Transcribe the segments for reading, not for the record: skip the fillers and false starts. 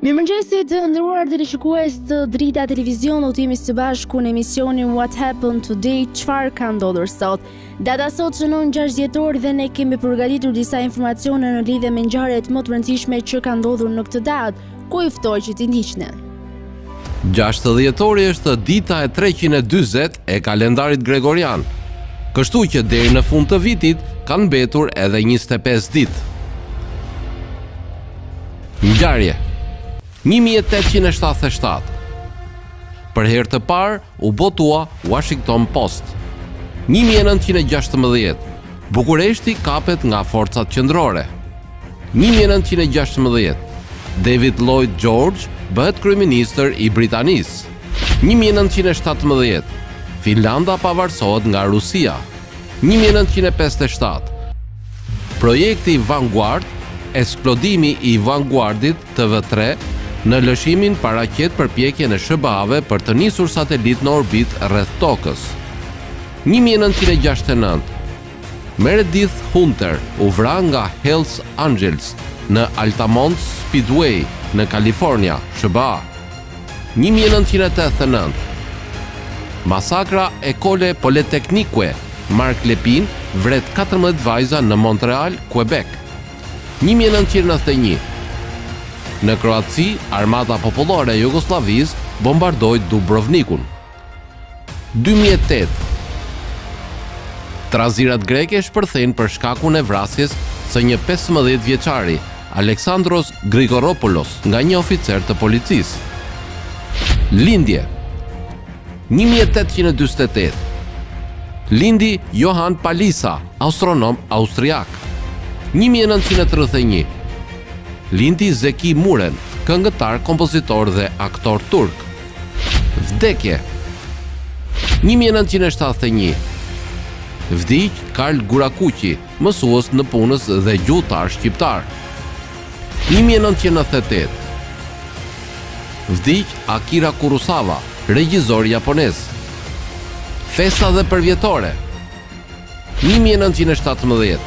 Mirëmëngjesi të nderuar teleshikues të Drita Televizion, do të jemi së bashku në emisionin What Happened Today, çfarë ka ndodhur sot. Data sot shënon 6 dhjetor dhe ne kemi përgatitur disa informacione në lidhje me ngjarjet më të rëndësishme që kanë ndodhur në këtë datë, ku i ftoj që t'i ndiqni. 6 dhjetori është dita e 340 e kalendarit gregorian, kështu që deri në fund të vitit kanë mbetur edhe 25 ditë. Ngjarje 1877. Për herë të parë u botua Washington Post. 1916. Bukureshti kapet nga forcat qendrore. 1916. David Lloyd George bëhet kryeministër i Britanisë. 1917. Finlanda pavarësohet nga Rusia. 1957. Projekti Vanguard, eksplodimi i Vanguardit TV3 në lëshimin paraqet përpjekjen e SBA-ve për të nisur satelit në orbit rreth Tokës. 1969. Meredith Hunter u vra nga Hells Angels në Altamont Speedway në Kalifornia, SBA. 1989. Masakra École Polytechnique, Mark Lepin vret 14 vajza në Montreal, Quebec. 1991. Në Kroaci, Armata Popullore e Jugosllavisë bombardoi Dubrovnikun. 2008. Trazirat greke shpërthejnë për shkakun e vrasjes së një 15 vjeçari, Alexandros Grigoropoulos, nga një oficer të policisë. Lindje 1848. Lindi Johann Palisa, astronom austriak. 1931. Lindi Zeki Muren, këngëtar, kompozitor dhe aktor turk. Vdekje 1971. Vdiq Karl Gurakuqi, mësues në punës dhe gjuhëtar shqiptar. 1998. Vdiq Akira Kurosawa, regjisor japonez. Festa dhe përvjetore 1917.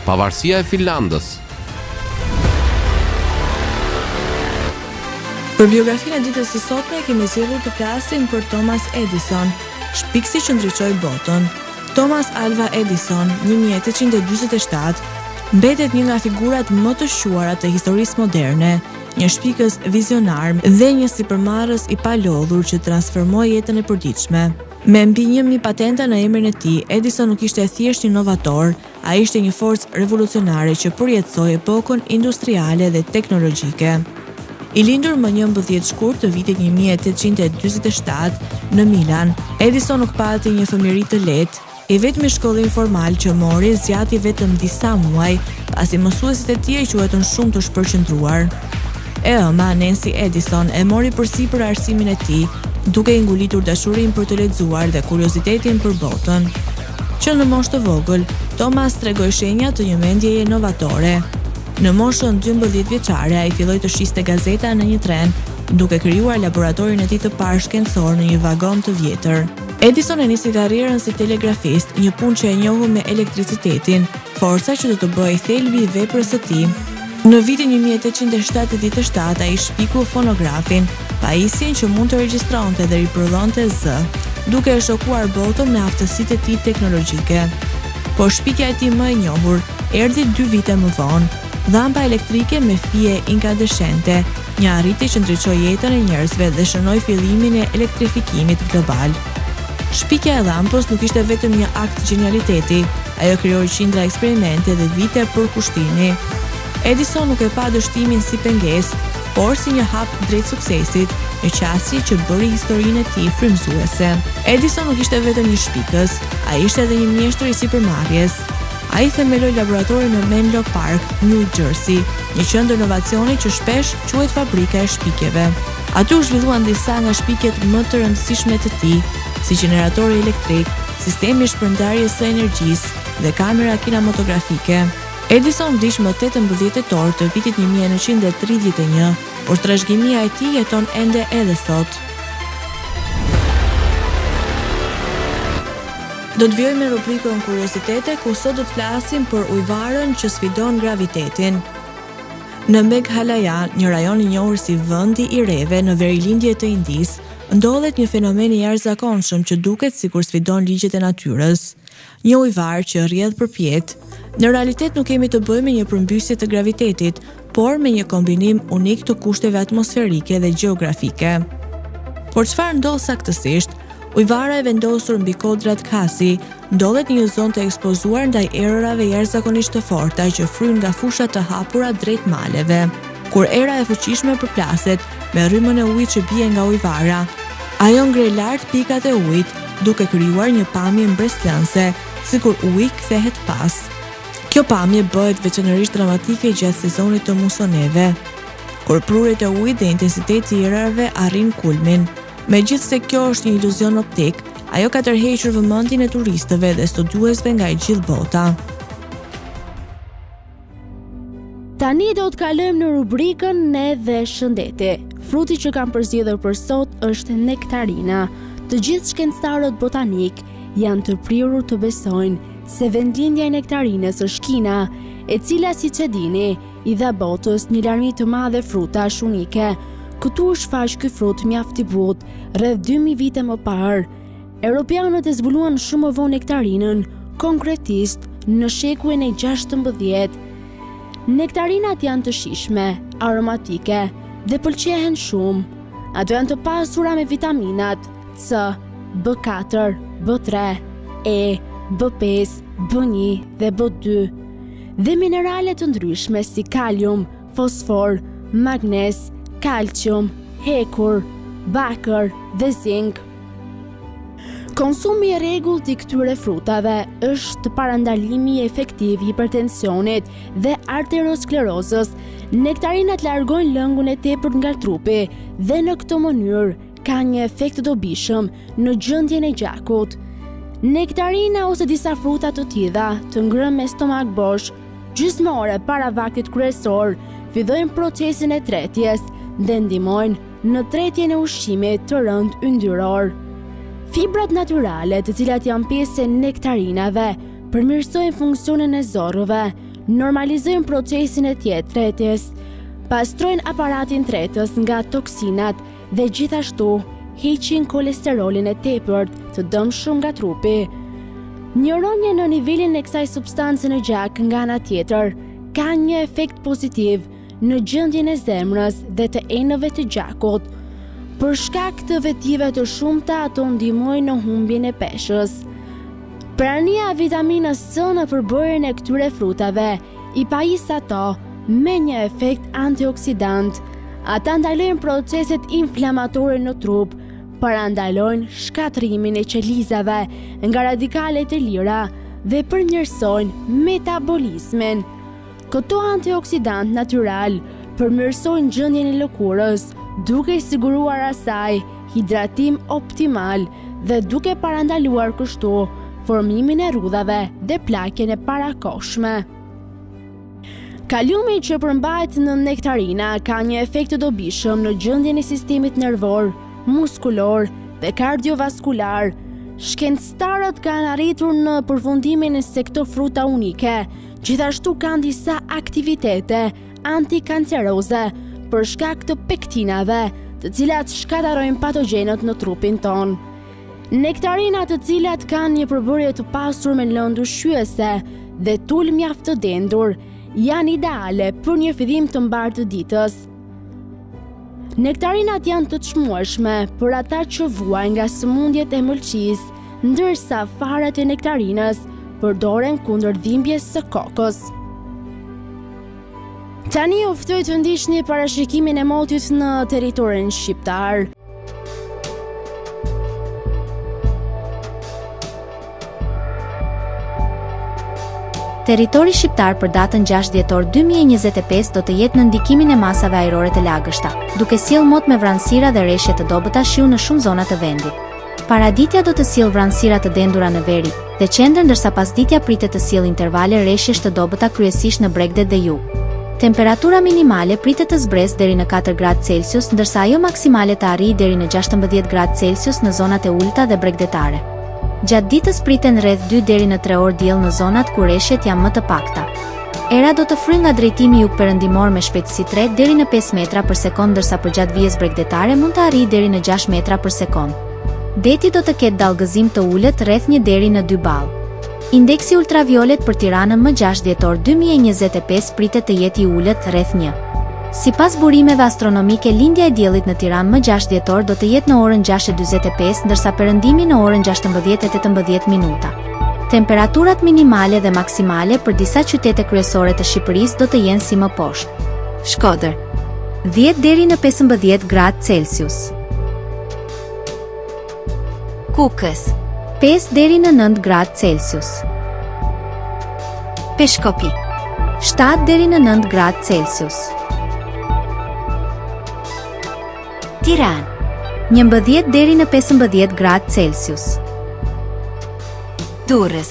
Pavarësia e Finlandës. Për biografinë e ditës së sotme kemi zgjedhur të flasim për Thomas Edison, shpikësi që ndriçoi botën. Thomas Alva Edison, 1847, mbetet një nga figurat më të shuara të historisë moderne, një shpikës vizionar dhe një sipërmarrës i palodhur që transformoi jetën e përditshme. Me mbi 1000 patenta në emrin e tij, Edison nuk ishte thjesht një inovator, ai ishte një forcë revolucionare që përjetësoi epokën industriale dhe teknologjike. I lindur më 11 shkurt të vitit 1847 në Milan, Edison nuk pati një fëmijëri të lehtë. I vetmi shkollim formal që mori zgjati vetëm disa muaj, pasi mësuesit e tij quhetën shumë të shpërqendruar. E ëma Nancy Edison e mori përsipër arsimin e tij, duke i ngulitur dashurinë për të lexuar dhe kuriozitetin për botën. Që në moshë të vogël, Thomas tregoi shenja të një mendjeje inovatore. Në moshën 12 vjeçare ai filloi të shiste gazeta në një tren, duke krijuar laboratorin e tij të parë shkencor në një vagon të vjetër. Edison e nisi karrierën si telegrafist, një punë që e njohur me elektricitetin, forca që do të bëhej thelbi i veprës së tij. Në vitin 1877 ai shpiku fonografin, pajisjen që mund të regjistronte dhe riprodhonte zë, duke e shokuar botën me aftësitë e tij teknologjike. Por shpikja e tij më e njohur erdhi 2 vite më vonë. Dhampa elektrike me fije inkandeshente, një arritje që ndriçoi jetën e njerëzve dhe shënoi fillimin e elektrifikimit global. Shpikja e dhampës nuk ishte vetëm një akt genialiteti, ajo krijoi qindra eksperimente dhe vite për kushtimi. Edison nuk e pa dështimin si pengesë, por si një hap drejt suksesit, një qasje që bëri historinë e tij frymëzuese. Edison nuk ishte vetëm një shpikës, ai ishte edhe një mjeshtër i sipërmarrjes. Ai themeloi laboratorin në Menlo Park, New Jersey, një qendër inovacioni që shpesh quhet fabrika e shpikjeve. Aty u zhvilluan disa nga shpikjet më të rëndësishme të tij, si generatori elektrik, sistemi i shpërndarjes së energjisë dhe kamera kinematografike. Edison vdiq më 18 tetor të vitit 1931, por trashëgimia e tij jeton ende edhe sot. Do të vjoj me rubrikën Kuriozitete, ku sot do të flasim për ujvarën që sfidon gravitetin. Në Meghalaya, një rajon I njohur si vendi I reve në verilindje të Indis, ndodhet një fenomen I jashtëzakonshëm që duket sikur sfidon ligjet e natyrës. Një ujvar që rrjedh përpjet. Në realitet nuk kemi të bëjmë me një përmbysje të gravitetit, por me një kombinim unik të kushteve atmosferike dhe gjeografike. Por çfarë ndodh saktësisht? Ujvara e vendosur mbi kodrat Khasi ndodhet në një zonë të ekspozuar ndaj erërave jashtëzakonisht të forta që fryjnë nga fushat të hapura drejt maleve. Kur era e fuqishme përplaset me rrymën e ujit që bie nga ujvara, ajo ngre lart pikat e ujit, duke krijuar një pamje mbreslënse, sikur uji kthehet pas. Kjo pamje bëhet veçanërisht dramatike gjatë sezonit të musoneve, kur prurjet e ujit dhe intensiteti I erërave arrin kulmin. Megjithse kjo është një iluzion optik, ajo ka tërhequr vëmendjen e turistëve dhe studiuesve nga I gjithë bota. Tani do të kalojmë në rubrikën Ne dhe Shëndeti. Fruti që kam përzgjedhur për sot është nektarina. Të gjithë shkencëtarët botanik janë të prirur të besojnë se vendlindja e nektarinës është Kina, e cila siç e dini, I dha botës një larmi të madhe frutash unike. Këtu është shfaq ky frut mjaft I butë, rreth 2000 vite më parë. Europianët e zbuluan shumë më vonë nektarinën, konkretisht në shekullin e 16. Nektarinat janë të shijshme, aromatike dhe pëlqehen shumë. Ato janë të pasura me vitaminat C, B4, B3, E, B5, B1 dhe B2 dhe minerale të ndryshme si kalium, fosfor, magnez, kalcium, hekur, bakër dhe zink. Konsumi I rregullt I këtyre frutave është parandalimi efektiv I hipertensionit dhe arteriosklerozës. Nektarinat largojnë lëngun e tepërt nga trupi dhe në këtë mënyrë ka një efekt të dobishëm në gjendjen e gjakut. Nektarina ose disa fruta të tilla të ngrënë me stomak bosh, gjysmë ore para vaktit kryesor, fillojnë procesin e tretjes dhe ndihmojnë në tretjen e ushqimit të rënd yndyror. Fibrat natyrale, të cilat janë pjesë e nektarinave, përmirësojnë funksionin e zorrëve, normalizojnë procesin e tretjes, pastrojnë aparatin tretës nga toksinat dhe gjithashtu heqin kolesterolin e tepërt të dëmshëm nga trupi. Një rënje në nivelin e kësaj substance në gjak nga ana tjetër ka një efekt pozitiv në gjendjen e zemrës dhe të enëve të gjakut. Për shkak të vetive të shumta ato ndihmojnë në humbjen e peshës. Prania e vitaminës C në përbërjen e këtyre frutave I pajis ato me një efekt antioksidant. Ata ndalojnë proceset inflamatore në trup, parandalojnë shkatrimin e qelizave nga radikalet e lira dhe përmirësojnë metabolizmin. Këto antioksidant natyral përmirësojnë gjendjen e lëkurës, duke siguruar asaj hidratim optimal dhe duke parandaluar kështu formimin e rrudhave dhe plakjen e parakohshme. Kaliumi që përmbahet në nektarina ka një efekt të dobishëm në gjendjen e sistemit nervor, muskulor dhe kardiovaskular. Shkencëtarët kanë arritur në përfundimin se këto fruta unike gjithashtu kanë disa aktivitete antikanceroze për shkak të pektinave, të cilat shkatarojnë patogjenët në trupin ton. Nektarinat të cilat kanë një përbërje të pasur me lëndë ushqyese dhe tul mjaft të dendur, janë ideale për një fillim të mbarë të ditës. Nektarinat janë të çmueshme për ata që vuajnë nga sëmundjet e mëlçisë, ndërsa farat e nektarinës përdoren kundër dhimbjes së kokës. Tani ju ftoj të ndiqni parashikimin e motit në territorin shqiptar. Territori shqiptar për datën 6 dhjetor 2025 do të jetë në ndikimin e masave ajrore të lagështa, duke sjellë mot me vranësira dhe rreshje të dobëta shiu në shumë zona të vendit. Paraditja do të sjellë vranësira të dendura në veri dhe qendër, ndërsa pasditja pritet të sjellë intervale rreshjesh të dobëta kryesisht në Bregdet dhe jug. Temperatura minimale pritet të zbresë deri në 4 gradë Celsius, ndërsa ajo maksimale të arrijë deri në 16 gradë Celsius në zonat e ulta dhe bregdetare. Gjatë ditës priten rreth 2 deri në 3 orë diell në zonat ku rreshjet janë më të pakta. Era do të fryjë nga drejtimi jugperëndimor me shpejtësi 3 deri në 5 metra për sekond, ndërsa përgjatë vijës bregdetare mund të arrijë deri në 6 metra për sekond. Deti do të ketë dallgëzim të ulët rreth 1 deri në 2 ball. Indeksi ultraviolet për Tiranën më 6 dhjetor 2025 pritet të jetë i ulët rreth 1. Sipas burimeve astronomike, lindja e diellit në Tiranë më 6 dhjetor do të jetë në orën 6:45, ndërsa perëndimi në orën 16:18 minuta. Temperaturat minimale dhe maksimale për disa qytete kryesore të Shqipërisë do të jenë si më poshtë. Shkodër 10 deri në 15 gradë Celsius. Kukës 5 deri në 9 gradë Celsius. Peshkopi 7 deri në 9 gradë Celsius. Tiranë 11 deri në 15 gradë Celsius. Durrës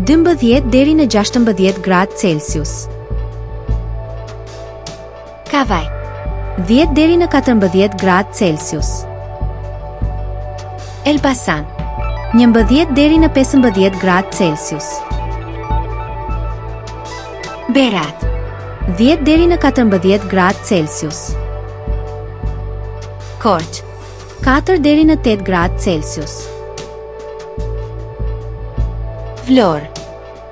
12 deri në 16 gradë Celsius. Kavaj 10 deri në 14 gradë Celsius. Elbasan 11 deri në 15 gradë Celsius. Berat 10 deri në 14 gradë Celsius. Korç 4 deri në 8 gradë Celsius. Vlorë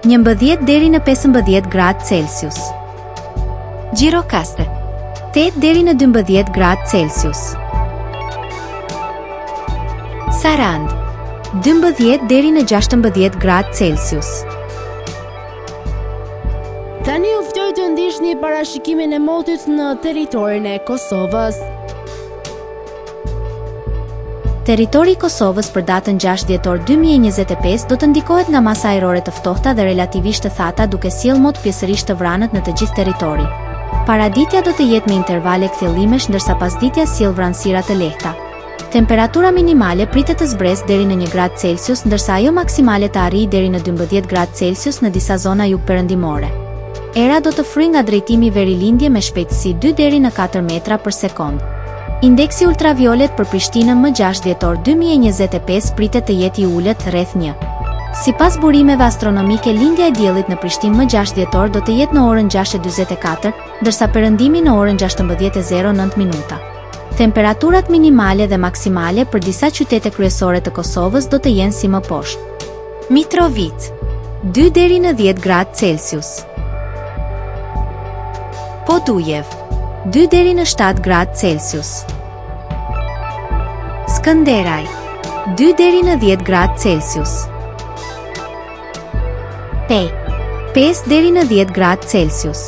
11 deri në 15 gradë Celsius. Gjirokastër 8 deri në 12 gradë Celsius. Sarand 12 deri në 16 gradë Celsius. Tani ju ftoj të ndiqni parashikimin e motit në territorin e Kosovës. Territori i Kosovës për datën 6 dhjetor 2025 do të ndikohet nga masa ajrore të ftohta dhe relativisht të thata, duke sjellë mot pjesërisht të vranët në të gjithë territori. Paraditja do të jetë me intervale kthjellimesh, ndërsa pasditja sjell vranësira të lehta. Temperatura minimale pritet të zbresë deri në 1 gradë Celsius, ndërsa ajo maksimale të arrijë deri në 12 gradë Celsius në disa zona jugperëndimore. Era do të fryjë nga drejtimi verilindje me shpejtësi 2 deri në 4 metra për sekond. Indeksi ultraviolet për Prishtinën më 6 dhjetor 2025 pritet të jetë i ulët rreth 1. Sipas burimeve astronomike, lindja e diellit në Prishtinë më 6 dhjetor do të jetë në orën 6:44, ndërsa perëndimi në orën 16:09 minuta. Temperaturat minimale dhe maksimale për disa qytete kryesore të Kosovës do të jenë si më poshtë. Mitrovica 2 deri në 10 gradë Celsius. Podujev 2 deri në 7 gradë Celsius. Skënderaj 2 deri në 10 gradë Celsius. Pej 5 deri në 10 gradë Celsius.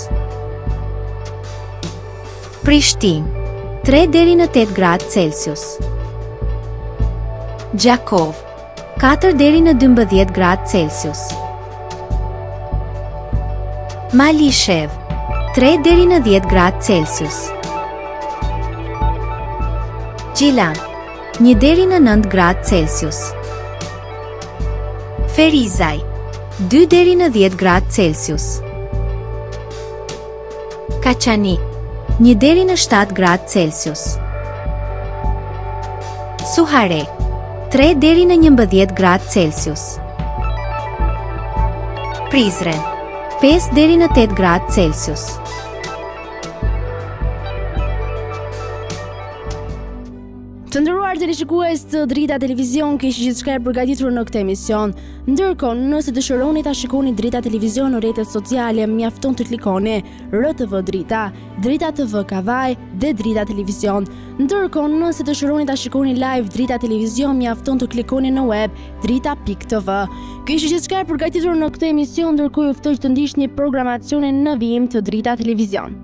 Prishtinë 3 deri në 8 gradë Celsius. Gjakov 4 deri në 12 gradë Celsius. Malishev 3 deri në 10 gradë Celsius. Gjilan 1 deri në 9 gradë Celsius. Ferizaj 2 deri në 10 gradë Celsius. Kaçanik 1 deri në 7 gradë Celsius. Suharek 3 deri në 11 gradë Celsius. Prizren 5 deri në 8 gradë Celsius. Të nderuar teleshikues të Drita Televizion, kishë gjithçka e përgatitur në këtë emision. Ndërkohë, nëse dëshironi ta shikoni Drita Televizion në rrjetet sociale, mjafton të klikoni RTV Drita, Drita TV Kavaj dhe Drita Televizion. Ndërkohë, nëse dëshironi ta shikoni live Drita Televizion, mjafton të klikoni në web drita.tv. Kishë gjithçka e përgatitur në këtë emision, ndërkohë ju ftoj të ndiqni programacionin në vijim të Drita Televizion.